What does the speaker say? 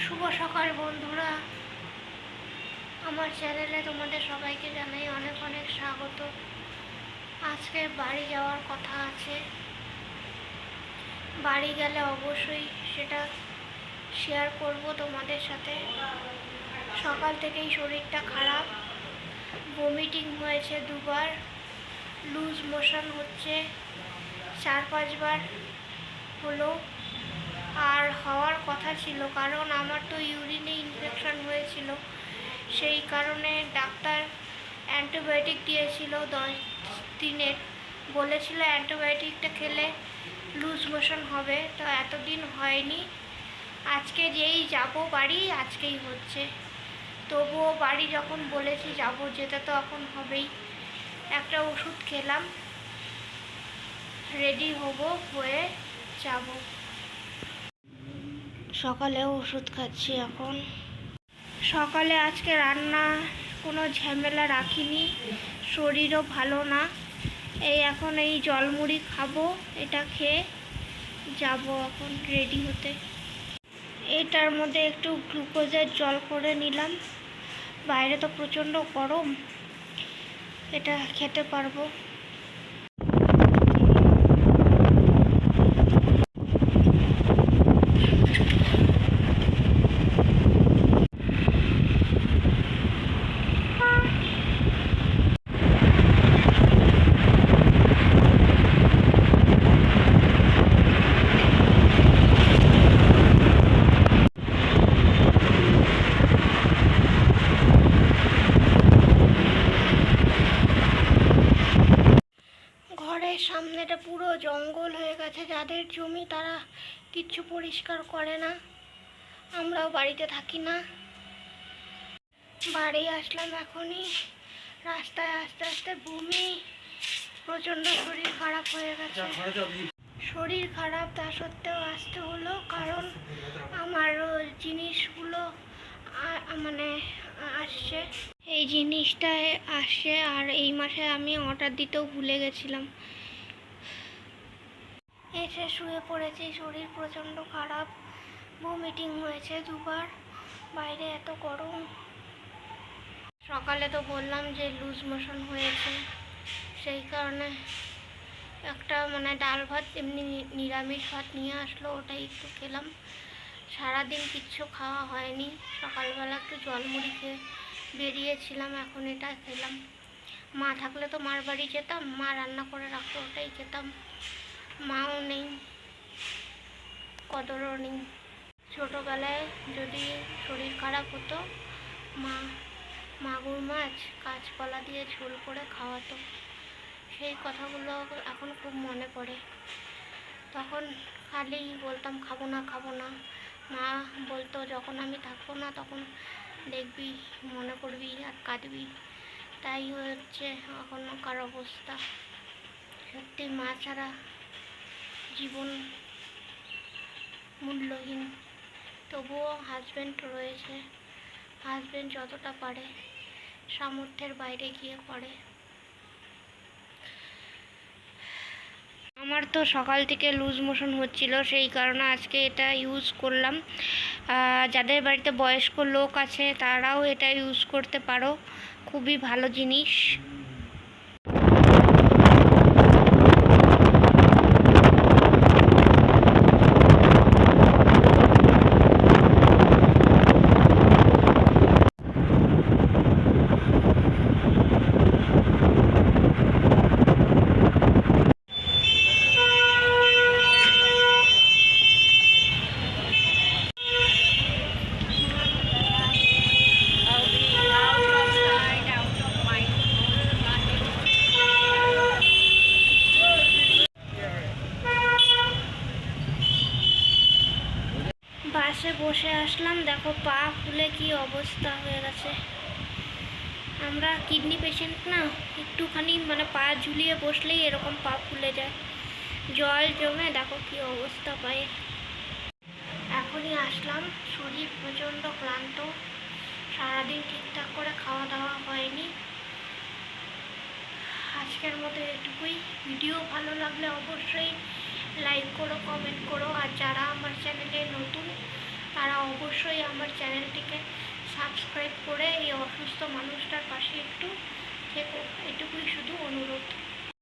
শুভ সকাল বন্ধুরা, আমার চ্যানেলে তোমাদের সবাইকে জানাই অনেক অনেক স্বাগত। আজকে বাড়ি যাওয়ার কথা আছে। বাড়ি গেলে অবশ্যই সেটা শেয়ার করব তোমাদের সাথে। সকাল থেকেই শরীরটা খারাপ, ভমিটিং হয়েছে দুবার, লুজ মোশন হচ্ছে 4-5 বার হলো। আর হওয়ার কথা ছিল, কারণ আমার তো ইউরিনে ইনফেকশন হয়েছিল। সেই কারণে ডাক্তার অ্যান্টিবায়োটিক দিয়েছিল 10 দিনের, বলেছিল অ্যান্টিবায়োটিকটা খেলে লুজ মোশন হবে। তো এতদিন হয়নি, আজকে যেই যাব বাড়ি আজকেই হচ্ছে। তবুও বাড়ি যখন বলেছি যাব, যেতে তো এখন হবেই। একটা ওষুধ খেলাম, রেডি হয়ে যাব। সকালে ওষুধ খাচ্ছি এখন। সকালে আজকে রান্না কোনো ঝামেলা রাখিনি, শরীরও ভালো না। এখন এই জলমুড়ি খাবো, এটা খেয়ে যাব এখন রেডি হতে। এটার মধ্যে একটু গ্লুকোজের জল করে নিলাম, বাইরে তো প্রচণ্ড গরম, এটা খেতে পারবো। সামনেটা পুরো জঙ্গল হয়ে গেছে, যাদের জমি তারা কিচ্ছু পরিষ্কার করে না। আমরাও বাড়িতে থাকি না। বাড়ি আসলাম এখনই, রাস্তায় আস্তে আস্তে বমি, প্রচণ্ড শরীর খারাপ হয়ে গেছে। শরীর খারাপ তা সত্ত্বেও আসতে হলো, কারণ আমার জিনিসগুলো মানে আসছে, এই জিনিসটায় আসছে। আর এই মাসে আমি অর্ডার দিতেও ভুলে গেছিলাম। এসে শুয়ে পড়েছি, শরীর প্রচণ্ড খারাপ, ভমিটিং হয়েছে দুবার, বাইরে এত গরম। সকালে তো বললাম যে লুজ মোশন হয়েছে, সেই কারণে একটা ডাল ভাত, এমনি নিরামিষ ভাত নিয়ে আসলো, ওটাই একটু খেলাম। সারাদিন কিচ্ছু খাওয়া হয়নি। সকালবেলা একটু জলমুড়ি খেয়ে বেরিয়েছিলাম, এখন এটা খেলাম। মা থাকলে তো মার বাড়ি যেতাম, মা রান্না করে রাখতো, ওটাই খেতাম। মাও নেই, কদরও নেই। ছোটোবেলায় যদি শরীর খারাপ হতো, মা মাগুর মাছ কাঁচকলা দিয়ে ঝোল করে খাওয়াতো। সেই কথাগুলো এখন খুব মনে পড়ে। তখন খালি বলতাম খাবো না খাবো না। মা বলতো যখন আমি থাকবো না তখন দেখবি, মনে করবি আর কাঁদবি। তাই হচ্ছে এখনকার অবস্থা। সত্যি মা ছাড়া জীবন মূল্যহীন। তবুও হাজব্যান্ড রয়েছে, হাজব্যান্ড যতটা পারে সামর্থ্যের বাইরে গিয়ে করে। আমার তো সকাল থেকে লুজ মোশন হচ্ছিল, সেই কারণে আজকে এটা ইউজ করলাম। যাদের বাড়িতে বয়স্ক লোক আছে তারাও এটা ইউজ করতে পারো, খুবই ভালো জিনিস। বাসে বসে আসলাম, দেখো পা ফুলে কি অবস্থা হয়ে গেছে। আমরা কিডনি পেশেন্ট না, একটুখানি পা ঝুলিয়ে বসলেই এরকম পা ফুলে যায়, জল জমে দেখো কি অবস্থা পায়ে। এখনই আসলাম, শরীর প্রচণ্ড ক্লান্ত, সারাদিন ঠিকঠাক করে খাওয়া দাওয়া হয়নি। আজকের মতো এটুকুই। ভিডিও ভালো লাগলে অবশ্যই লাইক করো, কমেন্ট করো। আর যারা আমার চ্যানেলে নতুন তারা অবশ্যই আমার চ্যানেলটিকে সাবস্ক্রাইব করে এই অসুস্থ মানুষটার পাশে একটু থেকো, এটুকুই শুধু অনুরোধ।